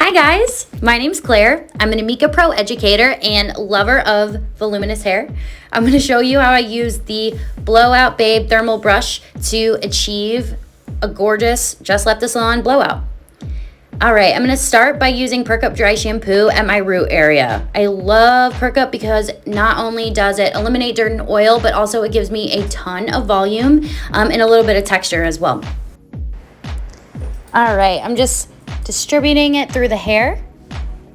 Hi guys, my name's Claire. I'm an Amika Pro Educator and lover of voluminous hair. I'm going to show you how I use the Blowout Babe thermal brush to achieve a gorgeous Just Left the Salon blowout. Alright, I'm going to start by using Perk Up Dry Shampoo at my root area. I love Perk Up because not only does it eliminate dirt and oil, but also it gives me a ton of volume and a little bit of texture as well. Alright, I'm just distributing it through the hair,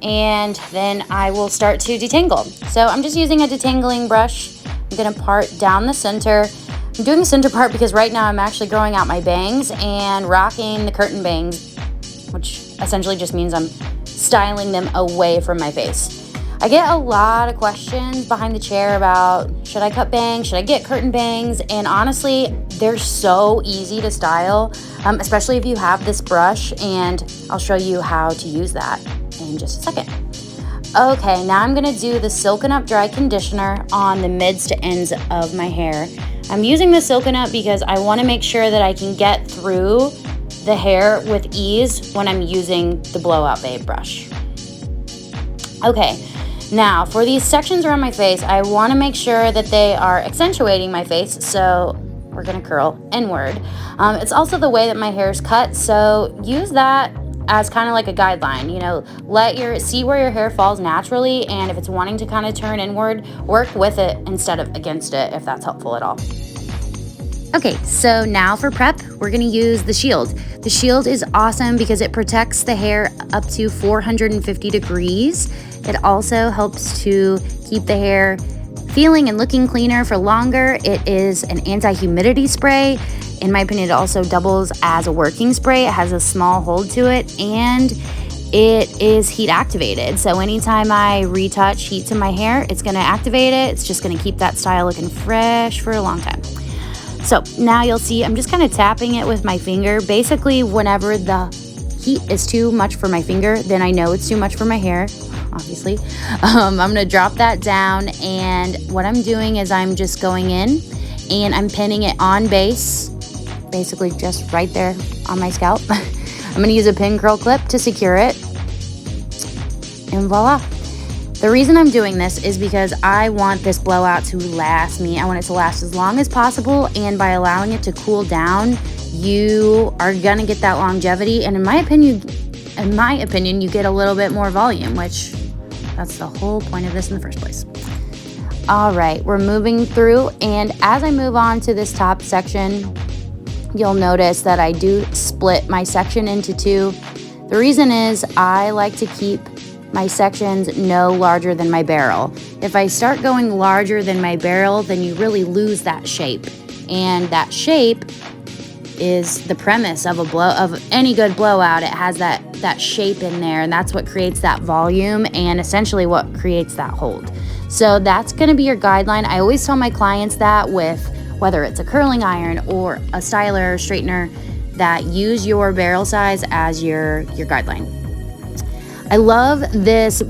and then I will start to detangle. So I'm just using a detangling brush. I'm going to part down the center. I'm doing the center part because right now I'm actually growing out my bangs and rocking the curtain bangs, which essentially just means I'm styling them away from my face. I get a lot of questions behind the chair about, should I cut bangs? Should I get curtain bangs? And honestly, they're so easy to style, especially if you have this brush, and I'll show you how to use that in just a second. Okay, now I'm gonna do the Silken Up Dry Conditioner on the mids to ends of my hair. I'm using the Silken Up because I wanna make sure that I can get through the hair with ease when I'm using the Blowout Babe brush. Okay. Now, for these sections around my face, I want to make sure that they are accentuating my face, so we're going to curl inward. It's also the way that my hair is cut, so use that as kind of like a guideline. You know, see where your hair falls naturally, and if it's wanting to kind of turn inward, work with it instead of against it, if that's helpful at all. Okay, so now for prep, we're gonna use the shield. The shield is awesome because it protects the hair up to 450 degrees. It also helps to keep the hair feeling and looking cleaner for longer. It is an anti-humidity spray. In my opinion, it also doubles as a working spray. It has a small hold to it, and it is heat activated. So anytime I retouch heat to my hair, it's gonna activate it. It's just gonna keep that style looking fresh for a long time. So now you'll see I'm just kind of tapping it with my finger. Basically, whenever the heat is too much for my finger, then I know it's too much for my hair, obviously. I'm gonna drop that down, and what I'm doing is I'm just going in and I'm pinning it on base, basically just right there on my scalp. I'm gonna use a pin curl clip to secure it, and voila. The reason I'm doing this is because I want this blowout to last me. I want it to last as long as possible, and by allowing it to cool down, you are gonna get that longevity, and in my opinion, you get a little bit more volume, which that's the whole point of this in the first place. All right, we're moving through, and as I move on to this top section, you'll notice that I do split my section into two. The reason is I like to keep my sections no larger than my barrel. If I start going larger than my barrel, then you really lose that shape. And that shape is the premise of any good blowout. It has that shape in there, and that's what creates that volume and essentially what creates that hold. So that's gonna be your guideline. I always tell my clients that, with whether it's a curling iron or a styler or straightener, that use your barrel size as your guideline. I love this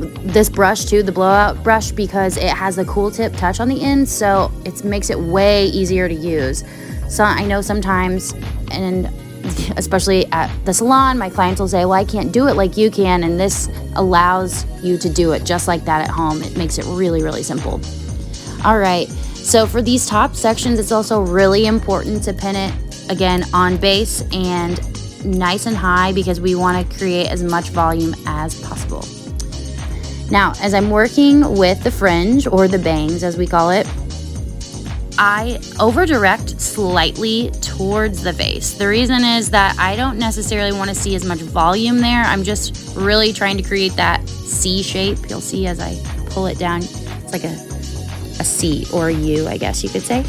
brush too, the blowout brush, because it has a cool tip touch on the end, so it makes it way easier to use. So I know sometimes, and especially at the salon, my clients will say, well, I can't do it like you can, and this allows you to do it just like that at home. It makes it really, really simple. All right, so for these top sections, it's also really important to pin it, again, on base and nice and high, because we want to create as much volume as possible. Now, as I'm working with the fringe, or the bangs as we call it, I over direct slightly towards the face. The reason is that I don't necessarily want to see as much volume there. I'm just really trying to create that C shape. You'll see as I pull it down, it's like a C or a U, I guess you could say.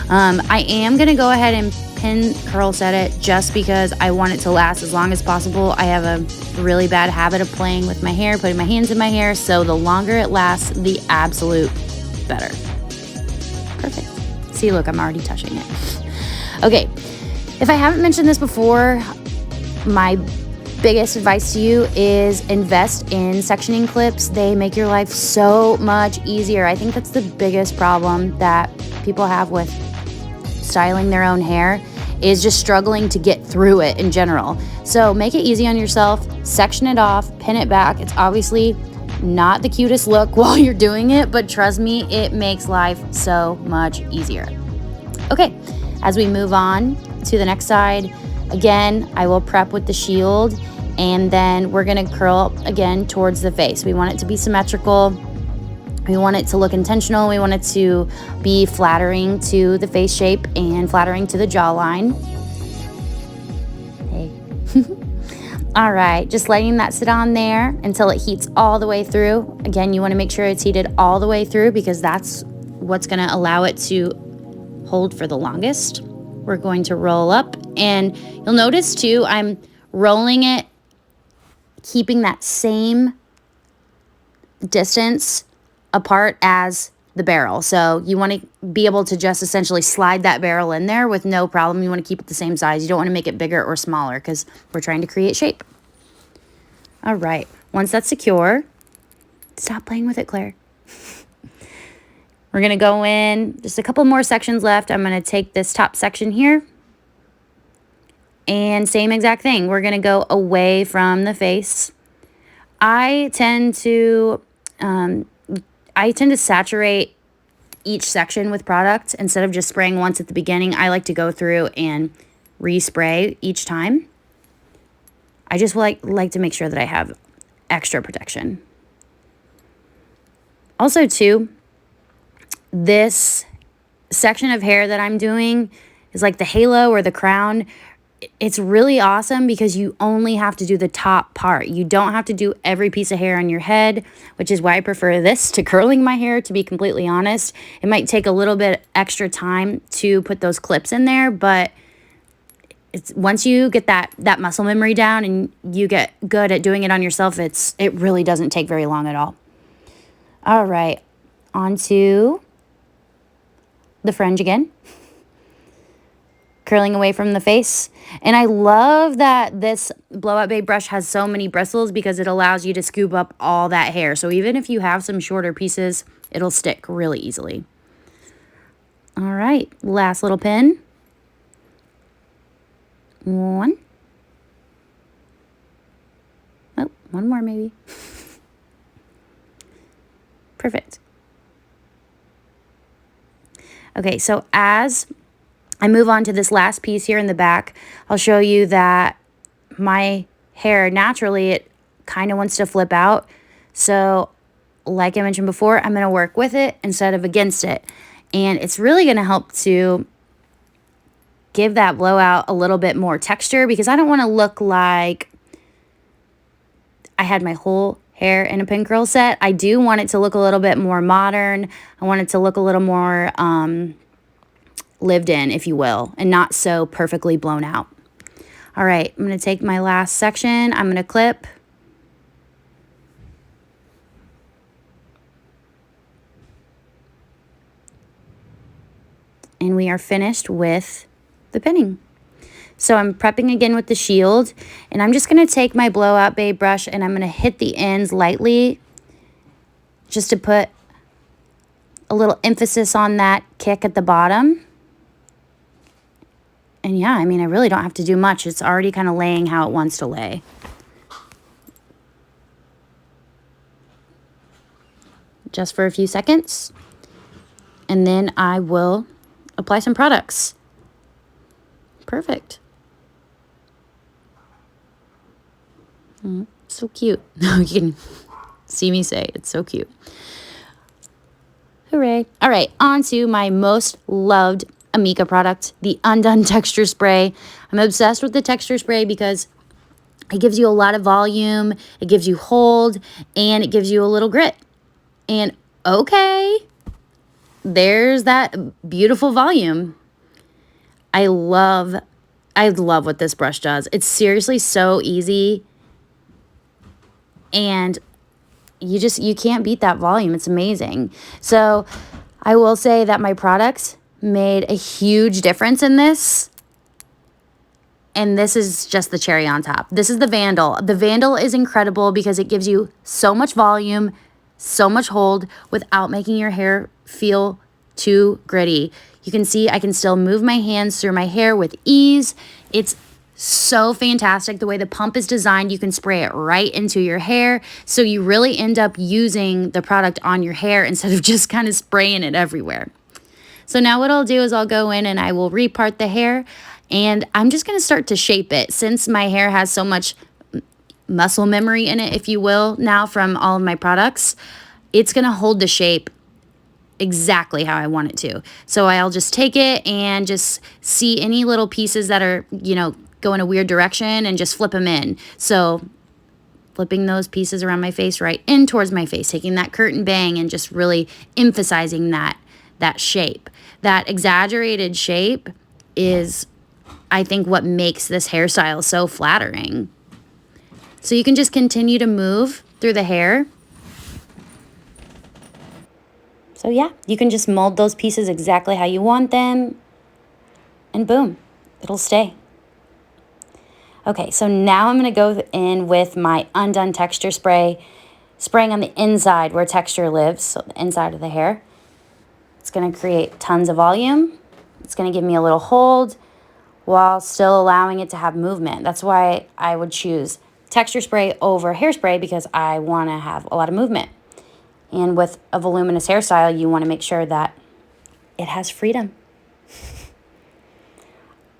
I am going to go ahead and pin curl set it just because I want it to last as long as possible. I have a really bad habit of playing with my hair, putting my hands in my hair, so the longer it lasts, the absolute better. Perfect. See, look, I'm already touching it. Okay, if I haven't mentioned this before, my biggest advice to you is invest in sectioning clips. They make your life so much easier. I think that's the biggest problem that people have with styling their own hair, is just struggling to get through it in general. So make it easy on yourself, section it off, pin it back. It's obviously not the cutest look while you're doing it, but trust me, it makes life so much easier. Okay, as we move on to the next side, again, I will prep with the shield, and then we're gonna curl again towards the face. We want it to be symmetrical. We want it to look intentional. We want it to be flattering to the face shape and flattering to the jawline. Hey. All right, just letting that sit on there until it heats all the way through. Again, you want to make sure it's heated all the way through because that's what's going to allow it to hold for the longest. We're going to roll up, and you'll notice too, I'm rolling it, keeping that same distance apart as the barrel. So you want to be able to just essentially slide that barrel in there with no problem. You want to keep it the same size. You don't want to make it bigger or smaller because we're trying to create shape. All right, once that's secure, stop playing with it, Claire. We're gonna go in, just a couple more sections left. I'm gonna take this top section here, and same exact thing. We're gonna go away from the face. I tend to saturate each section with product instead of just spraying once at the beginning. I like to go through and respray each time. I just like to make sure that I have extra protection. Also too, this section of hair that I'm doing is like the halo or the crown. It's really awesome because you only have to do the top part. You don't have to do every piece of hair on your head, which is why I prefer this to curling my hair, to be completely honest. It might take a little bit extra time to put those clips in there, but it's once you get that muscle memory down and you get good at doing it on yourself, it really doesn't take very long at all. All right, on to the fringe again. Curling away from the face. And I love that this blowout babe brush has so many bristles because it allows you to scoop up all that hair. So even if you have some shorter pieces, it'll stick really easily. All right, last little pin. One. Oh, one more maybe. Perfect. Okay, so as I move on to this last piece here in the back, I'll show you that my hair, naturally, it kind of wants to flip out. So like I mentioned before, I'm going to work with it instead of against it. And it's really going to help to give that blowout a little bit more texture because I don't want to look like I had my whole hair in a pin curl set. I do want it to look a little bit more modern. I want it to look a little more lived in, if you will, and not so perfectly blown out. All right, I'm going to take my last section. I'm going to clip. And we are finished with the pinning. So I'm prepping again with the shield, and I'm just going to take my blowout babe brush and I'm going to hit the ends lightly just to put a little emphasis on that kick at the bottom. And yeah, I mean, I really don't have to do much. It's already kind of laying how it wants to lay. Just for a few seconds. And then I will apply some products. Perfect. So cute. You can see me say it's so cute. Hooray. All right, on to my most loved Amika product, the Undone texture spray. I'm obsessed with the texture spray because it gives you a lot of volume, it gives you hold, and it gives you a little grit. And okay, there's that beautiful volume. I love what this brush does. It's seriously so easy, and you can't beat that volume. It's amazing. So I will say that my products made a huge difference in this. And this is just the cherry on top. This is the Vandal. The Vandal is incredible because it gives you so much volume, so much hold without making your hair feel too gritty. You can see I can still move my hands through my hair with ease. It's so fantastic. The way the pump is designed, you can spray it right into your hair. So you really end up using the product on your hair instead of just kind of spraying it everywhere. So now what I'll do is I'll go in and I will repart the hair, and I'm just going to start to shape it. Since my hair has so much muscle memory in it, if you will, now from all of my products, it's going to hold the shape exactly how I want it to. So I'll just take it and just see any little pieces that are, you know, go in a weird direction and just flip them in. So flipping those pieces around my face right in towards my face, taking that curtain bang and just really emphasizing that shape. That exaggerated shape is, I think, what makes this hairstyle so flattering. So you can just continue to move through the hair. So yeah, you can just mold those pieces exactly how you want them, and boom, it'll stay. Okay, so now I'm going to go in with my Undone texture spray, spraying on the inside where texture lives, so the inside of the hair. It's going to create tons of volume. It's going to give me a little hold while still allowing it to have movement. That's why I would choose texture spray over hairspray, because I want to have a lot of movement. And with a voluminous hairstyle, you want to make sure that it has freedom.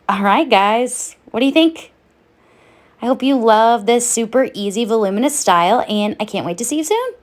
All right, guys, what do you think? I hope you love this super easy voluminous style, and I can't wait to see you soon.